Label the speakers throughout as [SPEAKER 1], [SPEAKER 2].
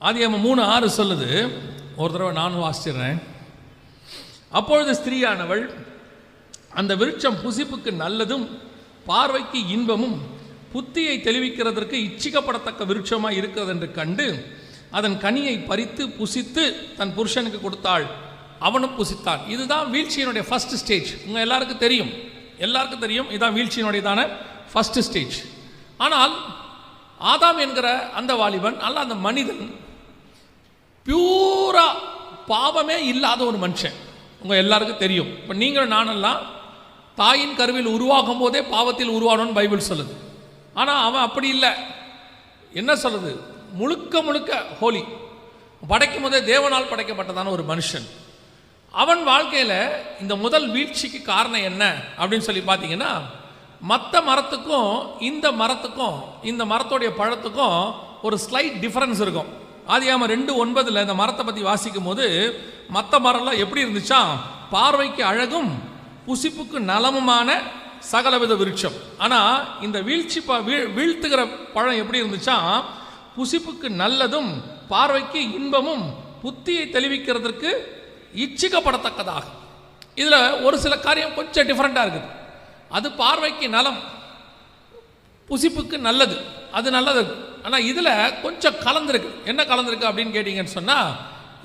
[SPEAKER 1] ஆதியாகமம் 3:6 சொல்லுது. ஒரு தடவை நானும் வாசிச்சிடுறேன். அப்பொழுது ஸ்திரீயானவள் அந்த விருட்சம் புசிப்புக்கு நல்லதும் பார்வைக்கு இன்பமும் புத்தியை தெளிவிக்கிறதற்கு இச்சிக்கப்படத்தக்க விருட்சமாக இருக்கிறது என்று கண்டு அதன் கனியை பறித்து புசித்து தன் புருஷனுக்கு கொடுத்தாள், அவனும் புசித்தான். இதுதான் வீழ்ச்சியினுடைய ஃபர்ஸ்ட் ஸ்டேஜ். உங்கள் எல்லாருக்கும் தெரியும், இதுதான் வீழ்ச்சியினுடையதான ஃபர்ஸ்ட் ஸ்டேஜ். ஆனால் ஆதாம் என்கிற அந்த வாலிபன் அல்ல, அந்த மனிதன் பியூரா பாவமே இல்லாத ஒரு மனுஷன். உங்கள் எல்லாருக்கும் தெரியும். இப்போ நீங்கள் நானெல்லாம் தாயின் கருவில் உருவாகும் போதே பாவத்தில் உருவானோன்னு பைபிள் சொல்லுது. ஆனால் அவன் அப்படி இல்லை. என்ன சொல்லுது? முழுக்க முழுக்க ஹோலி. படைக்கும் போதே தேவனால் படைக்கப்பட்டதான ஒரு மனுஷன். அவன் வாழ்க்கையில் இந்த முதல் வீழ்ச்சிக்கு காரணம் என்ன அப்படின்னு சொல்லி பார்த்தீங்கன்னா, மற்ற மரத்துக்கும் இந்த மரத்துடைய பழத்துக்கும் ஒரு ஸ்லைட் டிஃபரன்ஸ் இருக்கும். ஆதியாகமம் 2:9 இந்த மரத்தை பற்றி வாசிக்கும் போது மற்ற மரம்லாம் எப்படி இருந்துச்சா, பார்வைக்கு அழகும் புசிப்புக்கு நலமுமான சகலவித விருட்சம். ஆனால் இந்த வீழ்த்துகிற பழம் எப்படி இருந்துச்சா, புசிப்புக்கு நல்லதும் பார்வைக்கு இன்பமும் புத்தியை தெளிவிக்கிறதுக்கு இச்சிக்கப்படத்தக்கதாக. இதில் ஒரு சில காரியம் கொஞ்சம் டிஃப்ரெண்ட்டாக இருக்குது. அது பார்வைக்கு நலம், புசிப்புக்கு நல்லது, அது நல்லது. ஆனால் இதில் கொஞ்சம் கலந்துருக்கு. என்ன கலந்துருக்கு அப்படின்னு கேட்டிங்கன்னு சொன்னால்,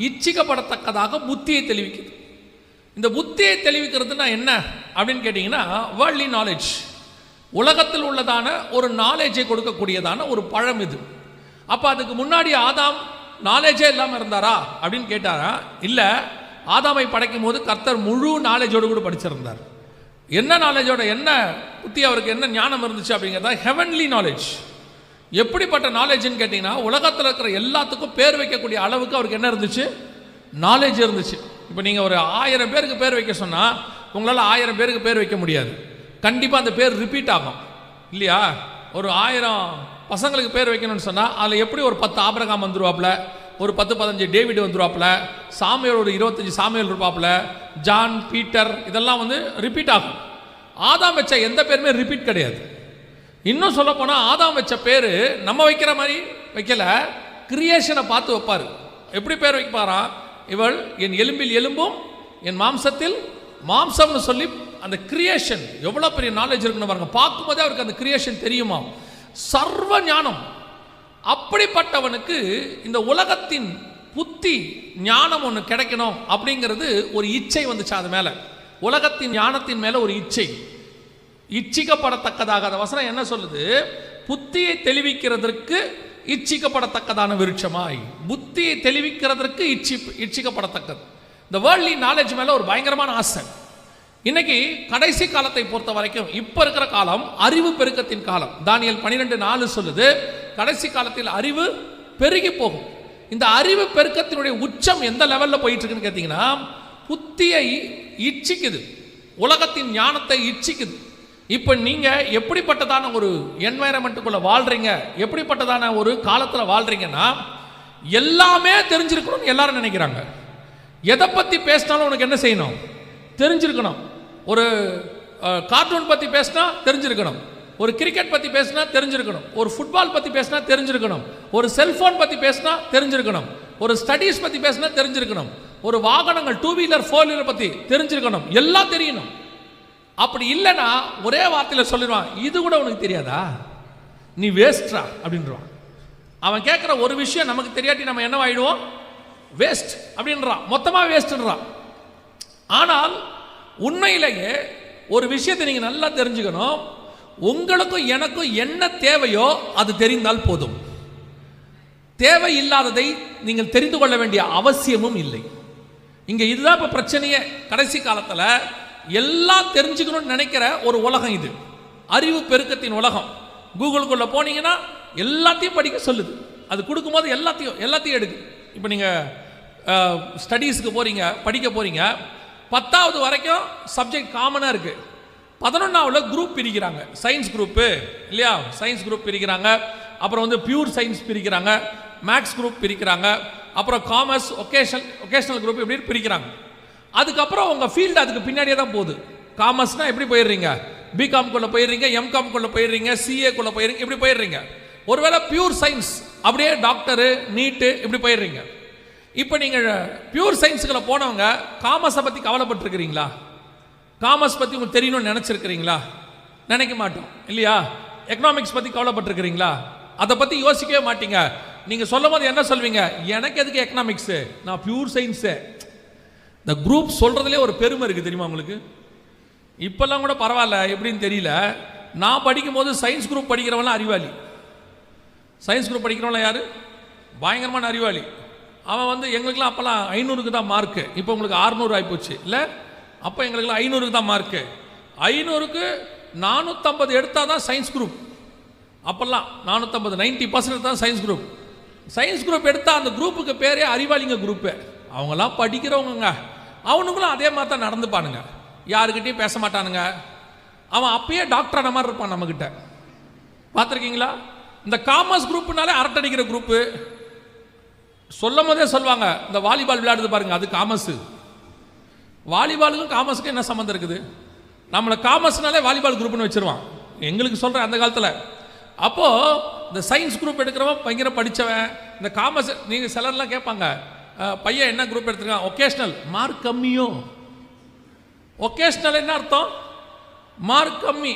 [SPEAKER 1] இச்சிக்கப்படத்தக்கதாக புத்தியை தெளிவிக்குது. இந்த புத்தியை தெளிவிக்கிறதுனா என்ன அப்படின்னு கேட்டிங்கன்னா, வேர்ல்ட்லி நாலேஜ், உலகத்தில் உள்ளதான ஒரு நாலேஜை கொடுக்கக்கூடியதான ஒரு பழம் இது. அப்போ அதுக்கு முன்னாடி ஆதாம் நாலேஜே இல்லாமல் இருந்தாரா அப்படின்னு கேட்டாரா? இல்லை, ஆதாமை படைக்கும் போது கர்த்தர் முழு நாலேஜோடு கூட படிச்சிருந்தார். என்ன நாலேஜோட, என்ன புத்தி, அவருக்கு என்ன ஞானம் இருந்துச்சு அப்படிங்கிறதா ஹெவன்லி நாலேஜ். எப்படிப்பட்ட நாலேஜ்னு கேட்டிங்கன்னா, உலகத்தில் இருக்கிற எல்லாத்துக்கும் பேர் வைக்கக்கூடிய அளவுக்கு அவருக்கு என்ன இருந்துச்சு? நாலேஜ் இருந்துச்சு. இப்போ நீங்கள் ஒரு 1000 பேருக்கு பேர் வைக்க சொன்னால் உங்களால் 1000 பேருக்கு பேர் வைக்க முடியாது. கண்டிப்பாக அந்த பேர் ரிப்பீட் ஆகும் இல்லையா? ஒரு 1000 பசங்களுக்கு பேர் வைக்கணும்னு சொன்னால் அதில் எப்படி ஒரு 10 ஆபிரகாம் வந்துருவாப்புல, ஒரு 10-15 டேவிட் வந்துருவாப்புல, சாமுவேல் ஒரு 25 சாமுவேல் இருப்பாப்புல, ஜான், பீட்டர், இதெல்லாம் ரிப்பீட் ஆகும். ஆதாம் வச்ச எந்த பேருமே ரிப்பீட் கிடையாது. இன்னும் சொல்ல போனால் ஆதாம் வச்ச பேர் நம்ம வைக்கிற மாதிரி வைக்கல, கிரியேஷனை பார்த்து வைப்பார். எப்படி பேர் வைப்பாரா? இவள் என் எலும்பில் எலும்பும் என் மாம்சத்தில் மாம்சம்னு சொல்லி அந்த கிரியேஷன் எவ்வளோ பெரிய நாலேஜ் இருக்குன்னு பாருங்க. பார்க்கும்போதே அவருக்கு அந்த கிரியேஷன் தெரியுமா, சர்வ ஞானம். அப்படிப்பட்டவனுக்கு இந்த உலகத்தின் புத்தி ஞானம் ஒன்று கிடைக்கணும் அப்படிங்கிறது ஒரு இச்சை வந்துச்சு. அது மேலே, உலகத்தின் ஞானத்தின் மேலே ஒரு இச்சை, இச்சிக்கப்படத்தக்கதாக. அந்த வசனம் என்ன சொல்லுது? புத்தியை தெளிவிக்கிறதற்கு இச்சிக்கப்படத்தக்கதான விருட்சமாய், புத்தியை தெளிவிக்கிறதற்கு இச்சிக்கப்படத்தக்கது. இந்த வேர்ல்ட்லி நாலேஜ் மேலே ஒரு பயங்கரமான ஆசை. இன்னைக்கு கடைசி காலத்தை பொறுத்த வரைக்கும் இப்போ இருக்கிற காலம் அறிவு பெருக்கத்தின் காலம். தானியேல் 12:4 சொல்லுது, கடைசி காலத்தில் அறிவு பெருகி போகும். இந்த அறிவு பெருக்கத்தினுடைய உச்சம் எந்த லெவலில் போயிட்டு இருக்குன்னு கேட்டிங்கன்னா, புத்தியை இச்சிக்குது, உலகத்தின் ஞானத்தை இச்சிக்குது. இப்போ நீங்கள் எப்படிப்பட்டதான ஒரு என்வைரன்மெண்ட்டுக்குள்ளே வாழ்கிறீங்க, எப்படிப்பட்டதான ஒரு காலத்தில் வாழ்கிறீங்கன்னா, எல்லாமே தெரிஞ்சிருக்கணும்னு எல்லாரும் நினைக்கிறாங்க. எதை பற்றி பேசினாலும் உனக்கு என்ன செய்யணும்? தெரிஞ்சிருக்கணும். ஒரு கார்ட்டூன் பற்றி பேசினா தெரிஞ்சிருக்கணும், ஒரு கிரிக்கெட் பற்றி பேசினா தெரிஞ்சிருக்கணும், ஒரு ஃபுட்பால் பற்றி பேசினா தெரிஞ்சிருக்கணும், ஒரு செல்ஃபோன் பற்றி பேசினா தெரிஞ்சிருக்கணும், ஒரு ஸ்டடீஸ் பற்றி பேசினா தெரிஞ்சிருக்கணும், ஒரு வாகனங்கள் 2 வீலர் 4 வீலர் பற்றி தெரிஞ்சிருக்கணும், எல்லாம் தெரியணும். அப்படி இல்லைன்னா ஒரே வார்த்தையில் சொல்லிடுவான், இது கூட உனக்கு தெரியாதா, நீ வேஸ்ட்ரா அப்படின்றான். அவன் கேட்குற ஒரு விஷயம் நமக்கு தெரியாட்டி நம்ம என்னவாயிடுவோம்? வேஸ்ட் அப்படின்றான், மொத்தமாக வேஸ்ட்ன்றான். ஆனால் உண்மையிலேயே ஒரு விஷயத்தை நீங்கள் நல்லா தெரிஞ்சுக்கணும். உங்களுக்கும் எனக்கும் என்ன தேவையோ அது தெரிந்தால் போதும். தேவையில்லாததை நீங்கள் தெரிந்து கொள்ள வேண்டிய அவசியமும் இல்லை. இங்கே இதுதான் இப்போ பிரச்சனையே. கடைசி காலத்தில் எல்லாம் தெரிஞ்சுக்கணும்னு நினைக்கிற ஒரு உலகம் இது, அறிவு பெருக்கத்தின் உலகம். கூகுளுக்குள்ளே போனீங்கன்னா எல்லாத்தையும் படிக்க சொல்லுது. அது கொடுக்கும்போது எல்லாத்தையும் எடுக்கு. இப்போ நீங்கள் ஸ்டடீஸுக்கு போகிறீங்க, படிக்க போகிறீங்க, 10வது வரைக்கும் சப்ஜெக்ட் காமனாக இருக்குது. 11வது குரூப் பிரிக்கிறாங்க, சயின்ஸ் குரூப்பு இல்லையா, சயின்ஸ் குரூப் பிரிக்கிறாங்க. அப்புறம் பியூர் சயின்ஸ் பிரிக்கிறாங்க, மேக்ஸ் குரூப் பிரிக்கிறாங்க, அப்புறம் காமர்ஸ், ஒகேஷனல் குரூப் இப்படி பிரிக்கிறாங்க. அதுக்கப்புறம் உங்கள் ஃபீல்டு அதுக்கு பின்னாடியே தான் போகுது. காமர்ஸ்னால் எப்படி போயிடுறீங்க? பிகாம்குள்ளே போயிடுறீங்க, எம்காம்குள்ளே போயிடுறீங்க, சிஏக்குள்ளே போயிடுறீங்க, இப்படி போயிடுறீங்க. ஒருவேளை பியூர் சயின்ஸ் அப்படியே டாக்டரு நீட்டு இப்படி போயிடுறீங்க. இப்போ நீங்கள் பியூர் சயின்ஸுக்குள்ள போனவங்க காமர்ஸை பற்றி கவலைப்பட்டிருக்கிறீங்களா? காமர்ஸ் பற்றி உங்களுக்கு தெரியணும்னு நினச்சிருக்கிறீங்களா? நினைக்க மாட்டோம் இல்லையா? எக்கனாமிக்ஸ் பற்றி கவலைப்பட்டிருக்கிறீங்களா? அதை பற்றி யோசிக்கவே மாட்டீங்க. நீங்கள் சொல்லும் போது என்ன சொல்வீங்க? எனக்கு எதுக்கு எக்கனாமிக்ஸு, நான் பியூர் சயின்ஸு. இந்த குரூப் சொல்கிறதுலே ஒரு பெருமை இருக்குது தெரியுமா உங்களுக்கு? இப்போல்லாம் கூட பரவாயில்ல, எப்படின்னு தெரியல. நான் படிக்கும் போது சயின்ஸ் குரூப் படிக்கிறவங்களாம் அறிவாளி. சயின்ஸ் குரூப் படிக்கிறவங்களாம் யார்? பயங்கரமான அறிவாளி. அவன் வந்து எங்களுக்கெல்லாம் அப்போல்லாம் 500க்கு தான் மார்க்கு. இப்போ உங்களுக்கு 600 ஆகிப்போச்சு இல்லை? அப்போ எங்களுக்கெல்லாம் 500க்கு தான் மார்க்கு. 500க்கு 450 எடுத்தால் தான் சயின்ஸ் குரூப். அப்போல்லாம் 450 90% தான் சயின்ஸ் குரூப். சயின்ஸ் குரூப் எடுத்தால் அந்த குரூப்புக்கு பேரே அறிவாளிங்க குரூப்பு. அவங்களாம் படிக்கிறவங்க. அவனுங்களும் அதே மாதிரி தான் நடந்துப்பானுங்க, யாருக்கிட்டையும் பேச மாட்டானுங்க. அவன் அப்பயே டாக்டரான மாதிரி இருப்பான் நம்மக்கிட்ட. பார்த்துருக்கீங்களா? இந்த காமர்ஸ் குரூப்புனாலே அரட்டடிக்கிற குரூப்பு. சொல்லும் போதே சொல்லுவாங்க, இந்த வாலிபால் விளையாடுது பாருங்க, அது காமர்ஸு. வாலிபாலுக்கும் காமர்ஸுக்கும் என்ன சம்மந்தம் இருக்குது? நம்மளை காமர்ஸ்னாலே வாலிபால் குரூப்னு வச்சிருவான். எங்களுக்கு சொல்கிறேன் அந்த காலத்தில். அப்போது இந்த சயின்ஸ் குரூப் எடுக்கிறவன் பயங்கர படித்தவன். இந்த காமர்ஸ் நீங்கள் சிலர்லாம் கேட்பாங்க, பையன் என்ன குரூப் எடுத்துருக்கான்? ஒகேஷ்னல். மார்க் கம்மியோ? ஒகேஷ்னல் என்ன அர்த்தம்? மார்க் கம்மி.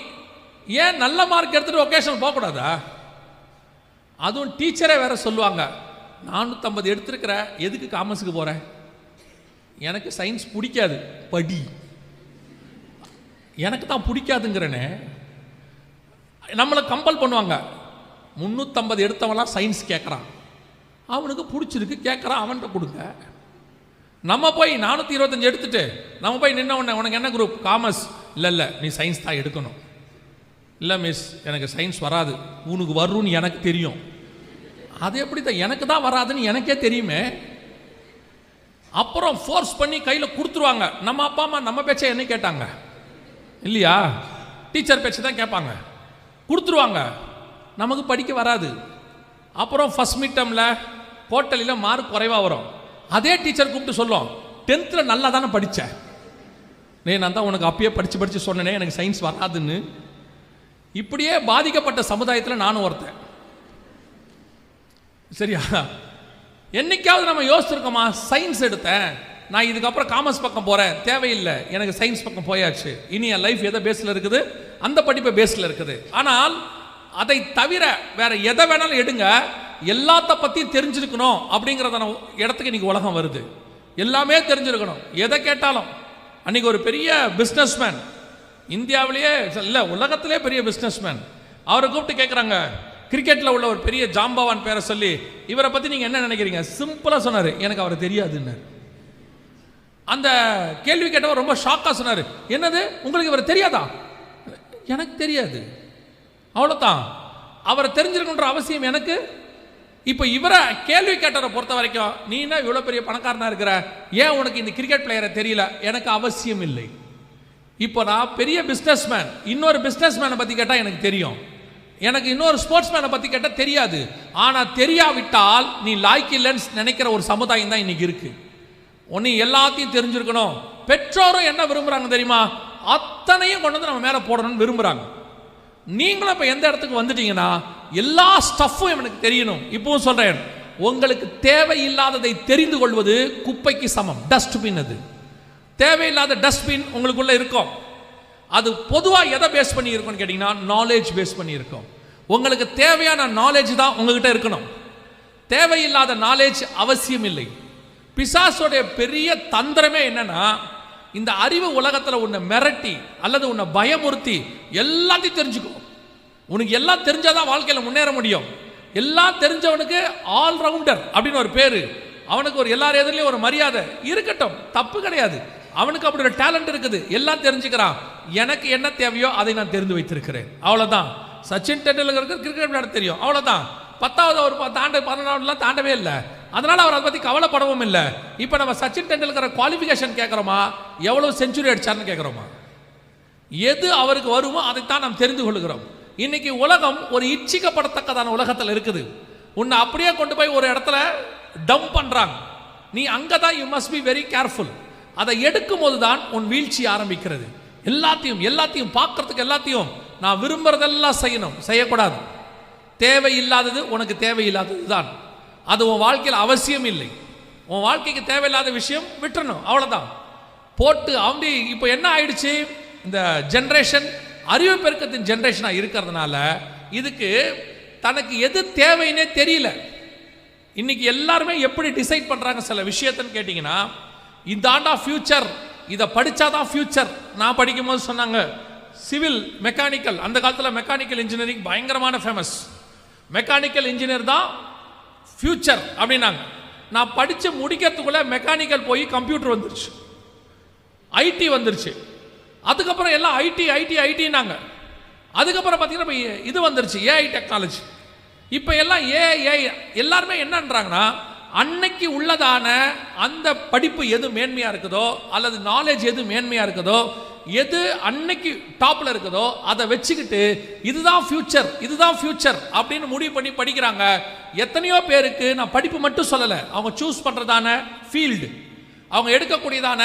[SPEAKER 1] ஏன் நல்ல மார்க் எடுத்துகிட்டு ஒகேஷ்னல் போகக்கூடாதா? அதுவும் டீச்சரே வேற சொல்லுவாங்க, 450 எடுத்துருக்கிற, எதுக்கு காமர்ஸுக்கு போகிறேன்? எனக்கு சயின்ஸ் பிடிக்காது, படி. எனக்கு தான் பிடிக்காதுங்கிறனே. நம்மளை கம்பல் பண்ணுவாங்க. 350 எடுத்தவன்லாம் சயின்ஸ் கேட்குறான், அவனுக்கு பிடிச்சிருக்கு கேட்குறான், அவன்கிட்ட கொடுங்க. நம்ம போய் 425 எடுத்துட்டு நம்ம போய் நின்ன உடனே உனக்கு என்ன குரூப்? காமர்ஸ். இல்லை நீ சயின்ஸ் தான் எடுக்கணும். இல்லை மிஸ், எனக்கு சயின்ஸ் வராது. உனக்கு வரும்னு எனக்கு தெரியும். அது எப்படி தான் எனக்கு தான் வராதுன்னு எனக்கே தெரியுமே. அப்புறம் ஃபோர்ஸ் பண்ணி கையில் கொடுத்துருவாங்க. நம்ம அப்பா அம்மா நம்ம பேச்சை என்ன கேட்டாங்க இல்லையா? டீச்சர் பேச்சை தான் கேட்பாங்க. கொடுத்துருவாங்க, நமக்கு படிக்க வராது. அப்புறம் ஃபர்ஸ்ட் மிட் டேர்மில் குவார்ட்டர்லியில் மார்க் குறைவாக வரும். அதே டீச்சர் கூப்பிட்டு சொல்லும், 10th நல்லா தானே படித்தேன், நான் தான் உனக்கு அப்பயே படித்து சொன்னேனே எனக்கு சயின்ஸ் வராதுன்னு. இப்படியே பாதிக்கப்பட்ட சமுதாயத்தில் நானும் ஒருத்தன். சரியா? என்னைக்காவது நம்ம யோசிச்சிருக்கோமா, சயின்ஸ் எடுத்தேன், நான் இதுக்கப்புறம் காமர்ஸ் பக்கம் போகிறேன், தேவையில்லை, எனக்கு சயின்ஸ் பக்கம் போயாச்சு, இனி என் லைஃப் எதை பேஸில் இருக்குது? அந்த படிப்பை பேஸில் இருக்குது. ஆனால் அதை தவிர வேற எதை வேணாலும் எடுங்க, எல்லாத்த பற்றியும் தெரிஞ்சிருக்கணும் அப்படிங்கிறத இடத்துக்கு இன்னைக்கு உலகம் வருது. எல்லாமே தெரிஞ்சிருக்கணும், எதை கேட்டாலும். அன்றைக்கி ஒரு பெரிய பிஸ்னஸ்மேன், இந்தியாவிலேயே இல்லை உலகத்திலே பெரிய பிஸ்னஸ்மேன், அவரை கூப்பிட்டு கேட்குறாங்க, கிரிக்கெட்டில் உள்ள ஒரு பெரிய ஜாம்பவான் பேரை சொல்லி, இவரை பற்றி நீங்கள் என்ன நினைக்கிறீங்க? சிம்பிளாக சொன்னார், எனக்கு அவரை தெரியாதுன்னு. அந்த கேள்வி கேட்டவர் ரொம்ப ஷாக்காக சொன்னார், என்னது உங்களுக்கு இவரை தெரியாதா? எனக்கு தெரியாது, அவ்வளோதான். அவரை தெரிஞ்சிருக்குன்ற அவசியம் எனக்கு. இப்போ இவரை கேள்வி கேட்டவரை பொறுத்த வரைக்கும், நீ என்ன இவ்வளோ பெரிய பணக்காரனாக இருக்கிற, ஏன் உனக்கு இந்த கிரிக்கெட் பிளேயரை தெரியல? எனக்கு அவசியம் இல்லை. இப்போ நான் பெரிய பிஸ்னஸ்மேன், இன்னொரு பிஸ்னஸ்மேனை பற்றி கேட்டால் எனக்கு தெரியும், எனக்கு இன்னொரு ஸ்போர்ட்ஸ் மேனை பற்றி கேட்டால் தெரியாது. ஆனால் தெரியாவிட்டால் நீ லாய்க்கு இல்லைன்னு நினைக்கிற ஒரு சமுதாயம் தான் இன்னைக்கு இருக்கு. ஒன்று எல்லாத்தையும் தெரிஞ்சிருக்கணும். பெற்றோரும் என்ன விரும்புகிறாங்க தெரியுமா? அத்தனையும் கொண்டு வந்து நம்ம மேலே போடணும்னு விரும்புகிறாங்க. நீங்களும் இப்போ எந்த இடத்துக்கு வந்துட்டீங்கன்னா, எல்லா ஸ்டஃப்பும் எனக்கு தெரியணும். இப்பவும் சொல்கிறேன், உங்களுக்கு தேவையில்லாததை தெரிந்து கொள்வது குப்பைக்கு சமம். டஸ்ட்பின், அது தேவையில்லாத டஸ்ட்பின் உங்களுக்குள்ள இருக்கும். அது பொதுவாக எதை பேஸ் பண்ணி இருக்கும்னு கேட்டிங்கன்னா, நாலேஜ் பேஸ் பண்ணி இருக்கும். உங்களுக்கு தேவையான நாலேஜ் தான் உங்ககிட்ட இருக்கணும். தேவையில்லாத நாலேஜ் அவசியம் இல்லை. பிசாசோடைய பெரிய தந்திரமே என்னன்னா, இந்த அறிவு உலகத்தில் உன்னை மிரட்டி அல்லது உன்னை பயமுறுத்தி எல்லாத்தையும் தெரிஞ்சுக்கோ. உனக்கு எல்லாம் தெரிஞ்சாதான் வாழ்க்கையில் முன்னேற முடியும். எல்லாம் தெரிஞ்சவனுக்கு ஆல்ரவுண்டர் அப்படின்னு ஒரு பேரு, அவனுக்கு ஒரு எல்லார் எதிரிலையும் ஒரு மரியாதை இருக்கட்டும், தப்பு கிடையாது. அவனுக்கு அப்படி ஒரு டேலண்ட் இருக்குது, எல்லாம் தெரிஞ்சுக்கிறான். எனக்கு என்ன தேவையோ அதை நான் தெரிந்து வைத்திருக்கிறேன், அவ்வளோதான். சச்சின் டெண்டுல்கருக்கு கிரிக்கெட் விளையாட தெரியும், அவ்வளோதான். 10வது ஒரு 12லாம் தாண்டவே இல்லை. அதனால அவர் அதை பற்றி கவலைப்படவும் இல்லை. இப்போ நம்ம சச்சின் டெண்டுல்கர் குவாலிஃபிகேஷன் கேட்குறோமா, எவ்வளோ செஞ்சுரி அடிச்சார்னு கேட்குறோமா? எது அவருக்கு வருமோ அதைத்தான் நாம் தெரிந்து கொள்கிறோம். இன்னைக்கு உலகம் ஒரு இச்சிக்கப்படத்தக்கதான உலகத்தில் இருக்குது. உன்னை அப்படியே கொண்டு போய் ஒரு இடத்துல டம்ப் பண்ணுறாங்க. நீ அங்கே தான் you must be very careful. அதை எடுக்கும் போது தான் உன் வீழ்ச்சி ஆரம்பிக்கிறது. எல்லாத்தையும் பார்க்கறதுக்கு எல்லாத்தையும் நான் விரும்புறதெல்லாம் செய்யணும், செய்யக்கூடாது. தேவையில்லாதது உனக்கு தேவையில்லாதது தான். அது உன் வாழ்க்கையில் அவசியம் இல்லை. உன் வாழ்க்கைக்கு தேவையில்லாத விஷயம் விட்டுறணும், அவ்வளோதான். போட்டு அப்படி இப்போ என்ன ஆயிடுச்சு, இந்த ஜென்ரேஷன் அறிவு பெருக்கத்தின் ஜென்ரேஷனாக இருக்கிறதுனால இதுக்கு தனக்கு எது தேவைன்னே தெரியல. இன்னைக்கு எல்லாருமே எப்படி டிசைட் பண்ணுறாங்க சில விஷயத்தன்னு கேட்டிங்கன்னா, இந்த ஆண்டா ஃபியூச்சர், இதை படித்தாதான் ஃபியூச்சர். நான் படிக்கும் போது சொன்னாங்க சிவில் மெக்கானிக்கல், அந்த காலத்தில் மெக்கானிக்கல் இன்ஜினியரிங் பயங்கரமான ஃபேமஸ். மெக்கானிக்கல் இன்ஜினியர் தான் ஃபியூச்சர் அப்படின்னாங்க. நான் படித்து முடிக்கிறதுக்குள்ளே மெக்கானிக்கல் போய் கம்ப்யூட்டர் வந்துருச்சு, ஐடி வந்துருச்சு. அதுக்கப்புறம் எல்லாம் ஐடி ஐடி ஐடினாங்க. அதுக்கப்புறம் பார்த்தீங்கன்னா இப்போ இது வந்துருச்சு ஏஐ டெக்னாலஜி. இப்போ எல்லாம் ஏஐ எல்லாருமே என்னன்றாங்கன்னா, அன்னைக்கு உள்ளதான அந்த படிப்பு எது மேன்மையாக இருக்குதோ அல்லது நாலேஜ் எது மேன்மையாக இருக்குதோ, எது அன்னைக்கு டாப்பில் இருக்குதோ அதை வச்சுக்கிட்டு இதுதான் ஃபியூச்சர் இதுதான் ஃபியூச்சர் அப்படின்னு முடிவு பண்ணி படிக்கிறாங்க. எத்தனையோ பேருக்கு நான் படிப்பு மட்டும் சொல்லலை, அவங்க சூஸ் பண்ணுறதான ஃபீல்டு, அவங்க எடுக்கக்கூடியதான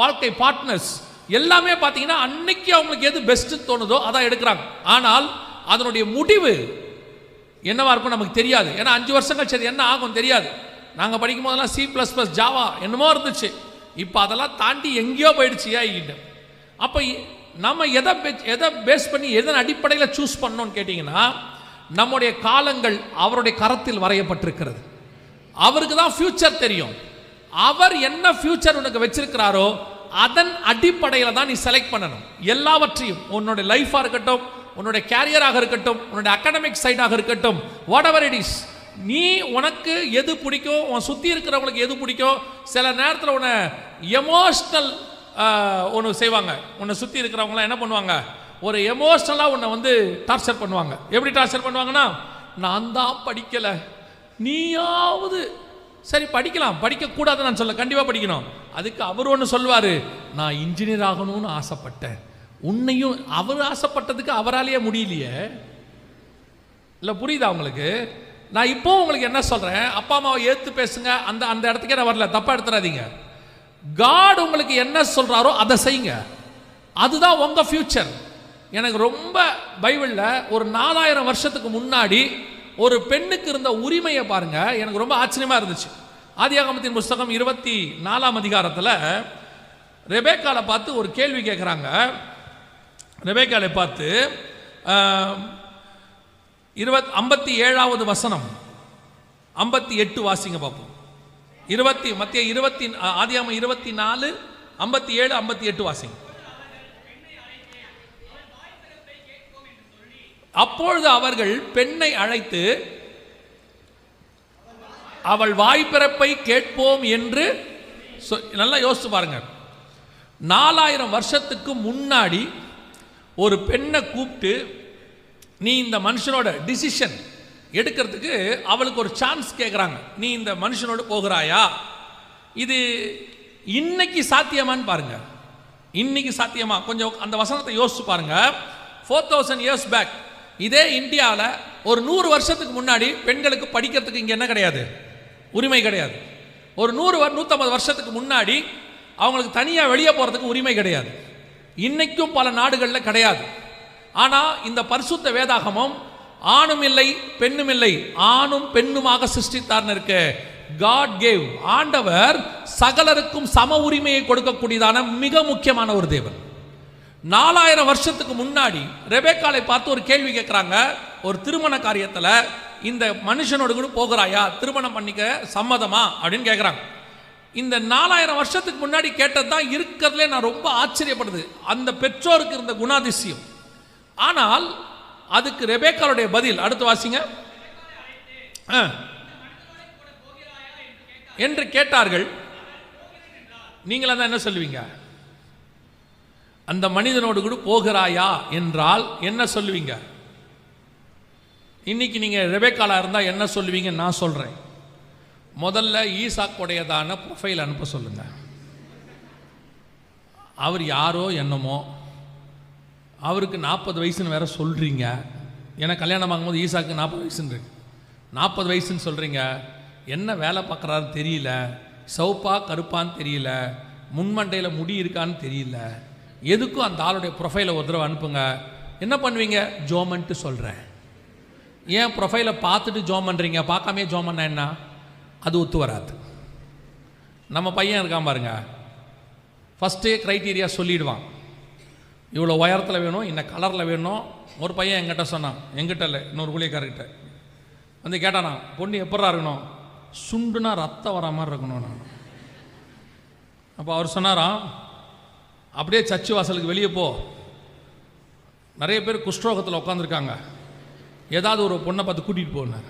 [SPEAKER 1] வாழ்க்கை பார்ட்னர்ஸ் எல்லாமே பார்த்தீங்கன்னா அன்னைக்கு அவங்களுக்கு எது பெஸ்ட்டுன்னு தோணுதோ அதான் எடுக்கிறாங்க. ஆனால் அதனுடைய முடிவு என்னவா இருக்கும் நமக்கு தெரியாது. ஏன்னா 5 வருஷம் கழிச்சு அது என்ன ஆகும் தெரியாது. நாங்கள் படிக்கும் போதெல்லாம் C++, ஜாவா என்னமோ இருந்துச்சு. இப்போ அதெல்லாம் தாண்டி எங்கேயோ போயிடுச்சு ஏஐகிட்ட. அப்போ நம்ம எதை பேஸ் பண்ணி எதன் அடிப்படையில் சூஸ் பண்ணோன்னு கேட்டிங்கன்னா, நம்முடைய காலங்கள் அவருடைய கரத்தில் வரையப்பட்டிருக்கிறது. அவருக்கு தான் ஃபியூச்சர் தெரியும். அவர் என்ன ஃபியூச்சர் உனக்கு வச்சிருக்கிறாரோ அதன் அடிப்படையில் தான் நீ செலக்ட் பண்ணணும். எல்லாவற்றையும், உன்னுடைய லைஃபாக இருக்கட்டும், உன்னுடைய கேரியராக இருக்கட்டும், உன்னுடைய அகாடமிக் சைடாக இருக்கட்டும், வாட் எவர் இட் இஸ், நீ உனக்கு எது பிடிக்கும், உன் சுற்றி இருக்கிறவங்களுக்கு எது பிடிக்கும். சில நேரத்தில் உன்னை எமோஷ்னல் ஒன்று செய்வாங்க. உன்னை சுற்றி இருக்கிறவங்களாம் என்ன பண்ணுவாங்க, ஒரு எமோஷ்னலாக உன்னை வந்து டார்ச்சர் பண்ணுவாங்க. எப்படி டார்ச்சர் பண்ணுவாங்கன்னா, நான் தான் படிக்கலை, நீயாவது சரி படிக்கலாம், படிக்கக்கூடாது நான் சொல்ல, கண்டிப்பாக படிக்கணும். அதுக்கு அவர் ஒன்று சொல்வார், நான் இன்ஜினியர் ஆகணும்னு ஆசைப்பட்டேன். உன்னையும் அவர் ஆசைப்பட்டதுக்கு அவராலேயே முடியலையே. இல்லை புரியுதா உங்களுக்கு? நான் இப்போ உங்களுக்கு என்ன சொல்கிறேன், அப்பா அம்மாவை ஏற்று பேசுங்க, அந்த அந்த இடத்துக்கே நான் வரல, தப்பாக எடுத்துடாதீங்க. காட் உங்களுக்கு என்ன சொல்கிறாரோ அதை செய்யுங்க, அதுதான் உங்கள் ஃபியூச்சர். எனக்கு ரொம்ப பைபிளில் ஒரு 4000 வருஷத்துக்கு முன்னாடி ஒரு பெண்ணுக்கு இருந்த உரிமையை பாருங்க, எனக்கு ரொம்ப ஆச்சரியமாக இருந்துச்சு. ஆதியாகமத்தின் புஸ்தகம் 24ஆம் அதிகாரத்தில் ரெபேக்காலை பார்த்து ஒரு கேள்வி கேட்குறாங்க. ரெபேக்காலை பார்த்து 57வது வசனம் 58 வாசிங்க பார்ப்போம். ஆதியாகமம் 24 57 58 வாசிங்க. அப்பொழுது அவர்கள் பெண்ணை அழைத்து அவள் வாய்ப்பிறப்பை கேட்போம் என்று நல்லா யோசிச்சு பாருங்க. 4000 வருஷத்துக்கு முன்னாடி ஒரு பெண்ணை கூப்பிட்டு நீ இந்த மனுஷனோட டிசிஷன் எடுக்கிறதுக்கு அவளுக்கு ஒரு சான்ஸ் கேட்குறாங்க, நீ இந்த மனுஷனோடு போகிறாயா? இது இன்னைக்கு சாத்தியமான்னு பாருங்க. இன்னைக்கு சாத்தியமா? கொஞ்சம் அந்த வசனத்தை யோசிச்சு பாருங்க. 4000 இயர்ஸ் பேக் இதே இந்தியாவில் ஒரு 100 வருஷத்துக்கு முன்னாடி பெண்களுக்கு படிக்கிறதுக்கு இங்கே என்ன கிடையாது, உரிமை கிடையாது. ஒரு 150 வருஷத்துக்கு முன்னாடி அவங்களுக்கு தனியாக வெளியே போகிறதுக்கு உரிமை கிடையாது. இன்னைக்கும் பல நாடுகளில் கிடையாது. ஆனால் இந்த பரிசுத்த வேதாகமம் ஆணும் இல்லை பெண்ணும் இல்லை, ஆணும் பெண்ணுமாக சிருஷ்டித்தார்னு இருக்கு. காட் கேவ், ஆண்டவர் சகலருக்கும் சம உரிமையை கொடுக்கக்கூடியதான மிக முக்கியமான ஒரு தேவன். 4000 வருஷத்துக்கு முன்னாடி ரெபேக்காலை பார்த்து ஒரு கேள்வி கேட்குறாங்க. ஒரு திருமண காரியத்தில் இந்த மனுஷனோடு கூட போகிறாயா, திருமணம் பண்ணிக்க சம்மதமா அப்படின்னு கேட்குறாங்க. இந்த 4000 வருஷத்துக்கு முன்னாடி கேட்டது தான் இருக்கிறதுலே நான் ரொம்ப ஆச்சரியப்படுது, அந்த பெற்றோருக்கு இருந்த குணாதிசயம். ஆனால் அதுக்கு ரெபேக்காளுடைய பதில் அடுத்து வாசிங்க. என்று கேட்டார்கள். நீங்களா தான் என்ன சொல்லுவீங்க? அந்த மனிதனோடு கூட போகிறாயா என்றால் என்ன சொல்லுவீங்க? இன்னைக்கு நீங்க ரெபேக்காலா இருந்தா என்ன சொல்லுவீங்க? நான் சொல்றேன். முதல்ல ஈசாக்குடையதான ப்ரொஃபைல் அனுப்ப சொல்லுங்க. அவர் யாரோ என்னமோ, அவருக்கு 40 வயசுன்னு வேற சொல்றீங்க. எனக்கு கல்யாணம் ஆகும்போது ஈசாக்கு 40 வயசுன்னு இருக்கு. 40 வயசுன்னு சொல்றீங்க. என்ன வேலை பார்க்குறாரு தெரியல, சவுப்பா கருப்பான்னு தெரியல, முன்மண்டையில் முடி இருக்கான்னு தெரியல. எதுக்கும் அந்த ஆளுடைய ப்ரொஃபைலை ஒரு தடவை அனுப்புங்க. என்ன பண்ணுவீங்க? ஜோமன்ட்டு சொல்கிறேன். ஏன் ப்ரொஃபைலை பார்த்துட்டு ஜோம் பண்ணுறீங்க, பார்க்காமே ஜோம் பண்ண என்ன? அது ஒத்து வராது. நம்ம பையன் இருக்கான் பாருங்க, ஃபஸ்ட்டே க்ரைட்டீரியா சொல்லிடுவான். இவ்வளோ உயரத்தில் வேணும், இந்த கலரில் வேணும். ஒரு பையன் என்கிட்ட சொன்னான், எங்கிட்ட இல்லை இன்னொரு ஊழியக்காரர்கிட்ட வந்து கேட்டானா, பொண்ணு எப்படா இருக்கணும்? சுண்டுனா ரத்தம் வர மாதிரி இருக்கணும். நான் அப்போ அவர் சொன்னாராம், அப்படியே சர்ச்சு வாசலுக்கு வெளியே போ, நிறைய பேர் குஷ்டரோகத்தில் உட்காந்துருக்காங்க, ஏதாவது ஒரு பொண்ணை பார்த்து கூட்டிகிட்டு போனார்.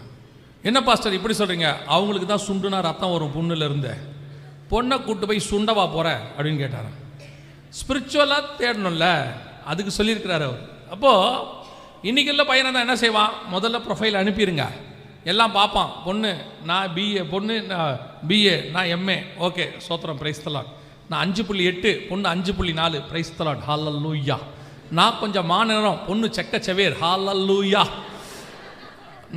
[SPEAKER 1] என்ன பாஸ்டர் இப்படி சொல்கிறீங்க? அவங்களுக்கு தான் சுண்டுனா ரத்தம் வரும் பொண்ணுல இருந்து, பொண்ணை கூப்பிட்டு போய் சுண்டவா போகிற அப்படின்னு கேட்டாராம். ஸ்பிரிச்சுவலாக தேடணும்ல, அதுக்கு சொல்லியிருக்கிறார் அவர். அப்போது இன்றைக்கி இல்லை பையனை தான் என்ன செய்வான், முதல்ல ப்ரொஃபைல் அனுப்பிடுங்க, எல்லாம் பார்ப்பான். பொண்ணு நான் பிஏ, பொண்ணு நான் பிஏ, நான் எம்ஏ, ஓகே சோத்திரம், பிரைஸ் தி லார்ட். நான் 5.8, பொண்ணு 5.4, பிரைஸ் தி லார்ட், ஹல்லேலூயா. நான் கொஞ்சம் மாநிலம், பொண்ணு செக்க செவேர், ஹல்லேலூயா.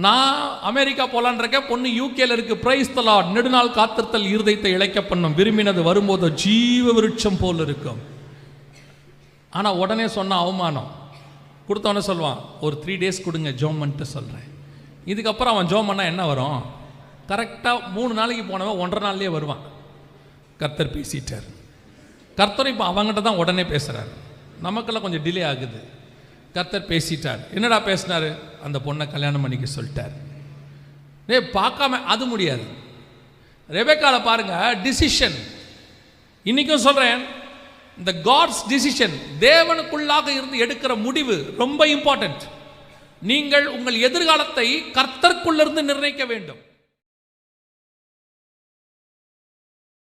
[SPEAKER 1] நான் அமெரிக்கா போலான் இருக்கேன், பொண்ணு யூகேல இருக்கு, பிரைஸ் தி லார்ட். நெடுநாள் காத்திருத்தல் இருதயத்தை இளைக்க பண்ணும், விரும்பினது வரும்போது ஜீவ விருட்சம் போல் இருக்கும். ஆனால் உடனே சொன்ன அவமானம் கொடுத்தவனே சொல்லுவான், ஒரு 3 days கொடுங்க ஜோம் பண்ணிட்டு சொல்கிறேன். இதுக்கப்புறம் அவன் ஜோம் பண்ணால் என்ன வரும்? கரெக்டாக 3 நாளைக்கு போனவன் 1.5 நாள்லேயே வருவான். கர்த்தர் பேசிட்டார். கர்த்தர் இப்போ அவங்ககிட்ட தான் உடனே பேசுகிறார், நமக்கெல்லாம் கொஞ்சம் டிலே ஆகுது. கர்த்தர் பேசிட்டார். என்னடா பேசினார்? அந்த பொண்ணை கல்யாணம் பண்ணிக்க சொல்லிட்டார். பார்க்காம அது முடியாது. ரெபெக்கால பாருங்க, டிசிஷன். இன்னைக்கும் சொல்கிறேன், இந்த காட்ஸ் டிசிஷன், தேவனுக்குள்ளாக இருந்து எடுக்கிற முடிவு ரொம்ப இம்பார்ட்டன்ட். நீங்கள் உங்கள் எதிர்காலத்தை கர்த்தருக்குள்ளிருந்து நிர்ணயிக்க வேண்டும்.